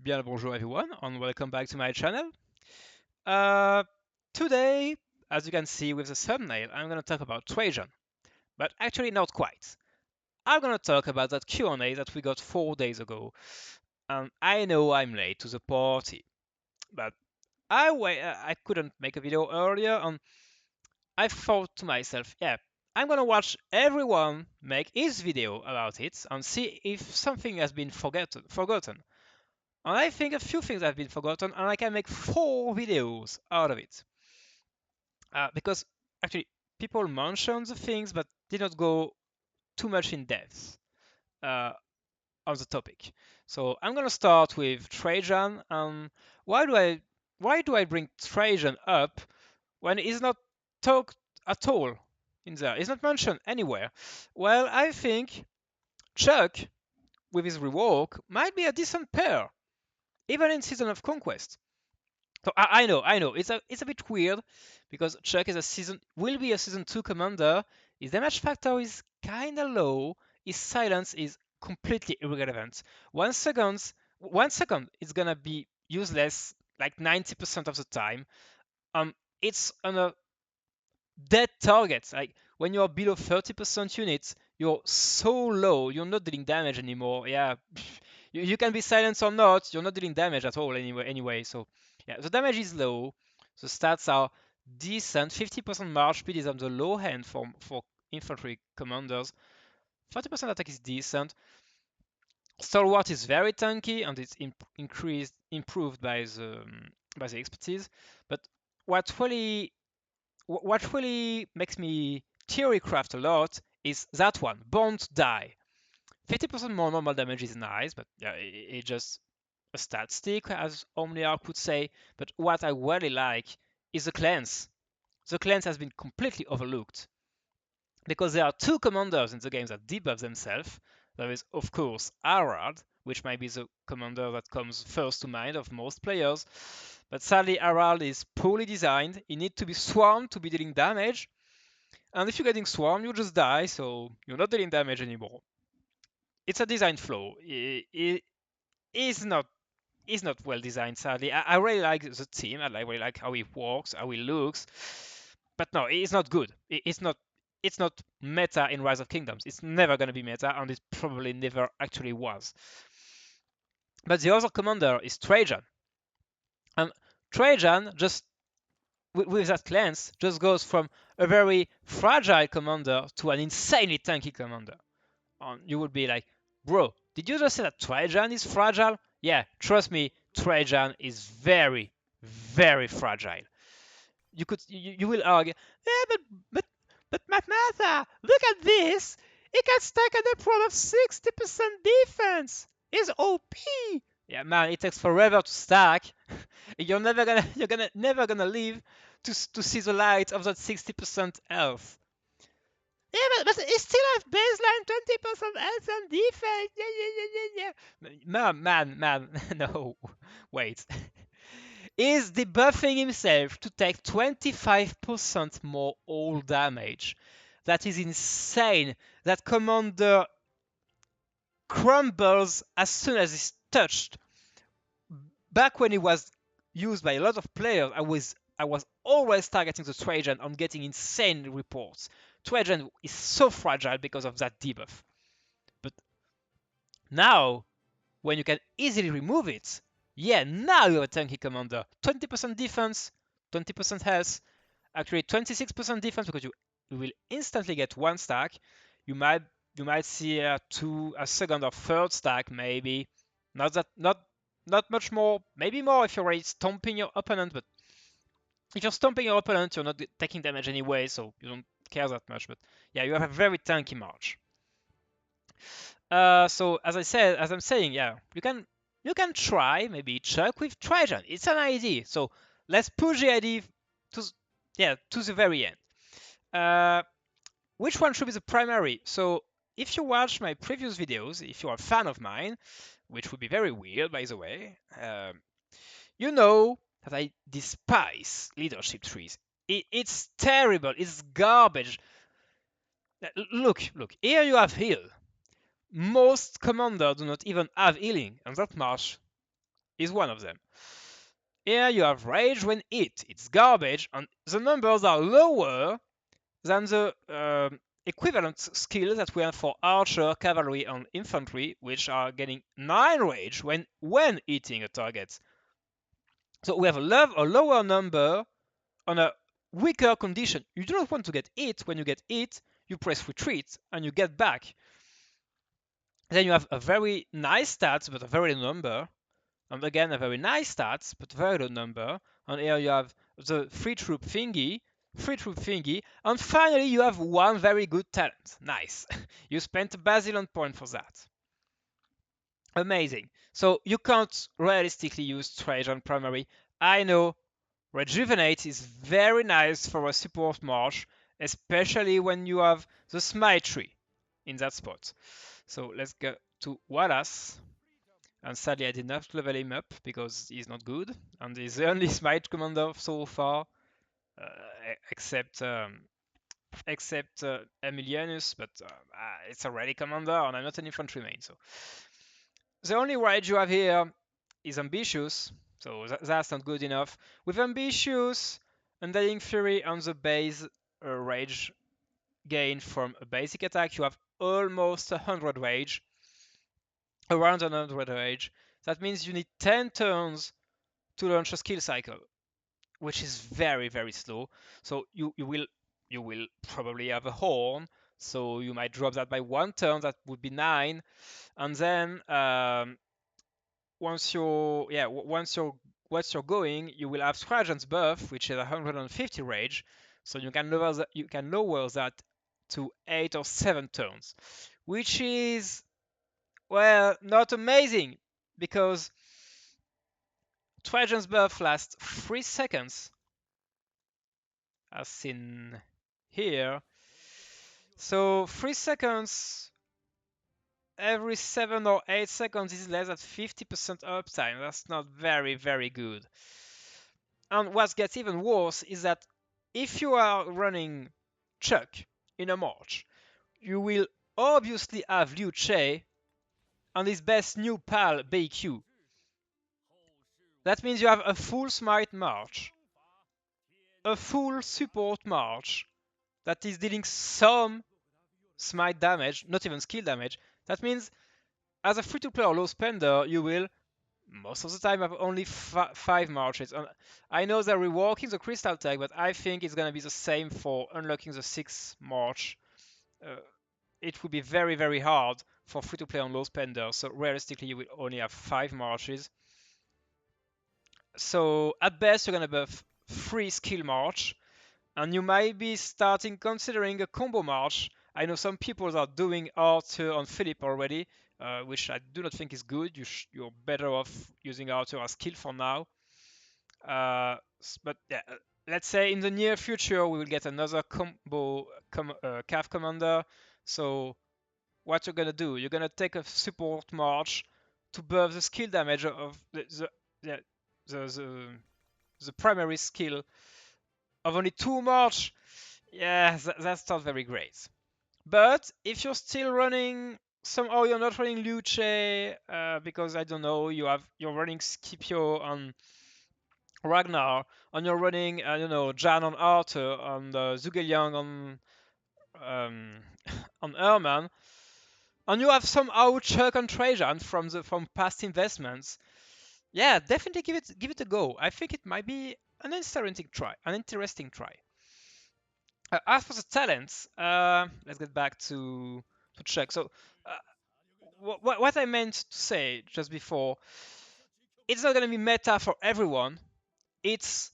Bien le bonjour everyone and welcome back to my channel. Uh, Today, as you can see with the thumbnail, I'm going to talk about Trajan, but actually not quite. I'm going to talk about that Q&A that we got 4 days ago. I know I'm late to the party, but I couldn't make a video earlier, and I thought to myself, yeah, I'm going to watch everyone make his video about it and see if something has been forgotten. And I think a few things have been forgotten, and I can make 4 videos out of it. Because actually, people mention the things, but did not go too much in depth uh, on the topic. So I'm gonna start with Trajan. Why do I why do I bring Trajan up when he's not talked at all in there? He's not mentioned anywhere. Well, I think Chuck with his rework might be a decent pair, even in Season of Conquest. So I know, it's a bit weird because Chuck is a will be a season 2 commander. His damage factor is kinda low. His silence is completely irrelevant. 1 second, it's gonna be useless like 90% of the time. It's on a dead target. Like when you're below 30% units, you're so low, you're not dealing damage anymore. Yeah, you can be silenced or not, you're not dealing damage at all anyway. So yeah, the damage is low. The stats are decent. 50% march speed is on the low end for infantry commanders. 40% attack is decent. Stalwart is very tanky and it's improved by the expertise. But what really what really makes me theorycraft a lot is that one, Born to Die. 50% more normal damage is nice, but yeah, it's just a stat stick, as Omniarch could say. But what I really like is the cleanse. The cleanse has been completely overlooked because there are 2 commanders in the game that debuff themselves. There is, of course, Harald, which might be the commander that comes first to mind of most players. But sadly, Harald is poorly designed. He needs to be swarmed to be dealing damage. And if you're getting swarmed, you just die, so you're not dealing damage anymore. It's a design flaw. It is not well designed, sadly. I really like the team. I really like how it works, how it looks. But no, it's not good. It's not meta in Rise of Kingdoms. It's never gonna be meta, and it probably never actually was. But the other commander is Trajan. And Trajan just with that cleanse just goes from a very fragile commander to an insanely tanky commander. You would be like, bro, did you just say that Trajan is fragile? Yeah, trust me, Trajan is very, very fragile. You will argue, yeah, but Matmatha, look at this. It can stack at a pro of 60% defense. It's OP. Yeah, man, it takes forever to stack. You're never gonna live to see the light of that 60% health. Yeah, but it still has baseline 20% health and defense. Yeah. Man, no. Wait. Is debuffing himself to take 25% more all damage. That is insane. That commander crumbles as soon as he's touched. Back when it was used by a lot of players, I was always targeting the Trajan and getting insane reports. Trajan is so fragile because of that debuff. But now, when you can easily remove it, yeah, now you have a tanky commander. 20% defense, 20% health, actually 26% defense because you will instantly get 1 stack. You might see a second or third stack maybe. Not much more, maybe more if you're already stomping your opponent, but if you're stomping your opponent, you're not taking damage anyway, so you don't care that much. But yeah, you have a very tanky march. So as I'm saying, yeah, you can try maybe Chuck with Trajan. It's an idea. So let's push the idea to to the very end. Which one should be the primary? So if you watch my previous videos, if you're a fan of mine, which would be very weird by the way, you know that I despise leadership trees. It's terrible. It's garbage. Look. Here you have heal. Most commanders do not even have healing, and that march is one of them. Here you have rage when hit. It's garbage, and the numbers are lower than the equivalent skills that we have for archer, cavalry, and infantry, which are getting 9 rage when hitting a target. So we have a lower number on a weaker condition. You do not want to get hit. When you get hit, you press retreat and you get back. Then you have a very nice stats, but a very low number. And again, a very nice stats, but very low number. And here you have the free troop thingy. And finally, you have one very good talent. Nice. You spent a Basilion point for that. Amazing. So you can't realistically use Trajan primary. I know Rejuvenate is very nice for a support march, especially when you have the Smite tree in that spot. So let's go to Wallace. And sadly, I did not level him up because he's not good. And he's the only Smite commander so far, uh, except Emilianus, but it's a ready commander, and I'm not an infantry main. So the only rage you have here is ambitious, so that's not good enough. With ambitious, Undying Fury on the base rage gain from a basic attack, you have almost 100 rage, around 100 rage. That means you need 10 turns to launch a skill cycle, which is very, very slow. So you will probably have a horn, so you might drop that by 1 turn. That would be 9, and then once you're going, you will have Trajan's buff, which is 150 rage, so you can lower that to 8 or 7 turns, which is, well, not amazing because Trajan's buff lasts 3 seconds, as seen here. So 3 seconds every 7 or 8 seconds is less than 50% uptime. That's not very, very good. And what gets even worse is that if you are running Chuck in a march, you will obviously have Liu Che and his best new pal BQ. That means you have a full smite march, a full support march that is dealing some smite damage, not even skill damage. That means as a free-to-play or low spender, you will most of the time have only 5 marches. And I know they're reworking the crystal tag, but I think it's going to be the same for unlocking the 6th march. It would be very, very hard for free-to-play on low spender, so realistically you will only have 5 marches. So at best you're going to buff 3 skill march, and you might be considering a combo march. I know some people are doing Arthur on Philip already, which I do not think is good. You're better off using Arthur as skill for now. But yeah, let's say in the near future we will get another combo calf commander. So what you're gonna do? You're gonna take a support march to buff the skill damage of the primary skill of only 2 march. Yeah, that's not very great. But if you're still running, somehow you're not running Luce because I don't know, you're running Scipio on Ragnar, and you're running I don't know Jan on Arthur, and Zhuge on um, on Erman, and you have somehow Chuck and Trajan from past investments. Yeah, definitely give it a go. I think it might be an interesting try. As for the talents, let's get back to Chuck. So, what I meant to say just before, it's not going to be meta for everyone. It's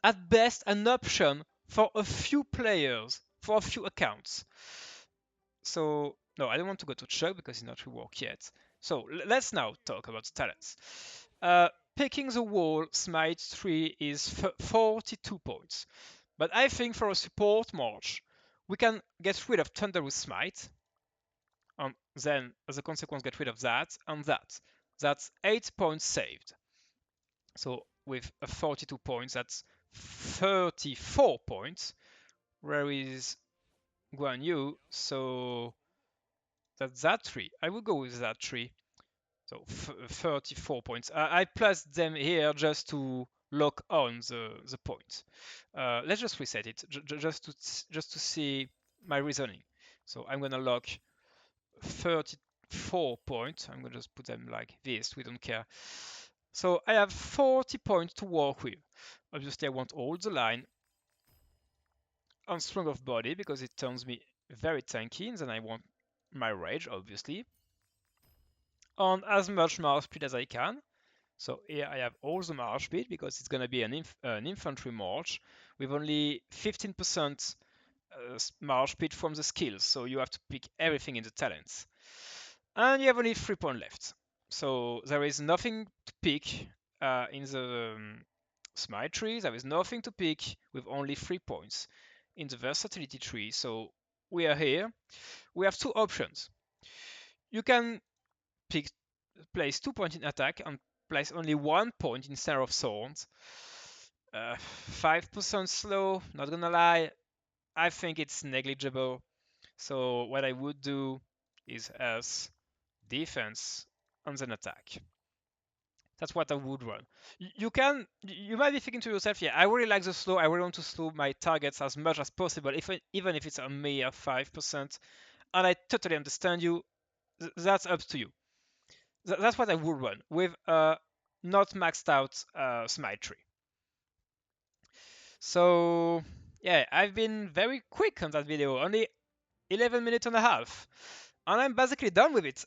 at best an option for a few players, for a few accounts. So, no, I don't want to go to Chuck because he's not reworked yet. So, let's now talk about the talents. Picking the wall, Smite 3 is 42 points. But I think for a support march, we can get rid of Thunder with Smite, and then as a consequence get rid of that and that. That's 8 points saved. So with a 42 points, that's 34 points. Where is Guan Yu? So that's that tree. I will go with that tree. So 34 points. I placed them here just to lock on the point. Let's just reset it just to see my reasoning. So I'm gonna lock 34 points. I'm gonna just put them like this. We don't care. So I have 40 points to work with. Obviously, I want all the line on strong of body because it turns me very tanky, and then I want my rage, obviously, on as much march speed as I can. So here I have all the march speed because it's going to be an infantry march with only 15% march speed from the skills. So you have to pick everything in the talents. And you have only 3 points left. So there is nothing to pick in the smite tree. There is nothing to pick with only 3 points in the versatility tree. So we are here. We have two options. You can pick place 2 points in attack and place only 1 point in Center of Swords. 5% slow, not gonna lie, I think it's negligible. So what I would do is as defense and then attack. That's what I would run. You might be thinking to yourself, yeah, I really like the slow. I really want to slow my targets as much as possible, even if it's a mere 5%. And I totally understand you. That's up to you. That's what I would run with a not maxed out smite tree. So yeah, I've been very quick on that video, only 11 minutes and a half, and I'm basically done with it.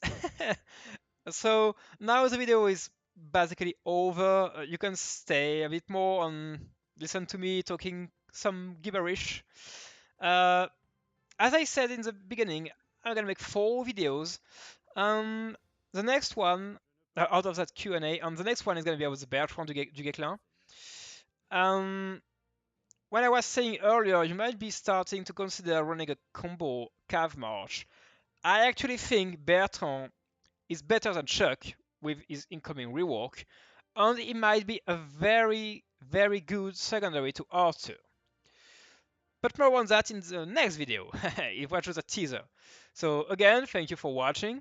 So now the video is basically over. You can stay a bit more and listen to me talking some gibberish. Uh, as I said in the beginning, I'm gonna make 4 videos. Um, the next one out of that Q&A, and the next one is gonna be about the Bertrand du Guesclin. When I was saying earlier, you might be starting to consider running a combo Cav March. I actually think Bertrand is better than Chuck with his incoming rework, and it might be a very, very good secondary to Arthur. But more on that in the next video, if that was a teaser. So again, thank you for watching.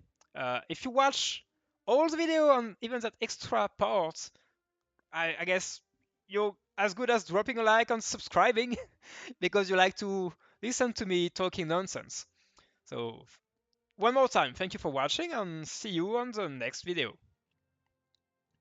If you watch all the video and even that extra part, I guess you're as good as dropping a like and subscribing because you like to listen to me talking nonsense. So one more time, thank you for watching and see you on the next video.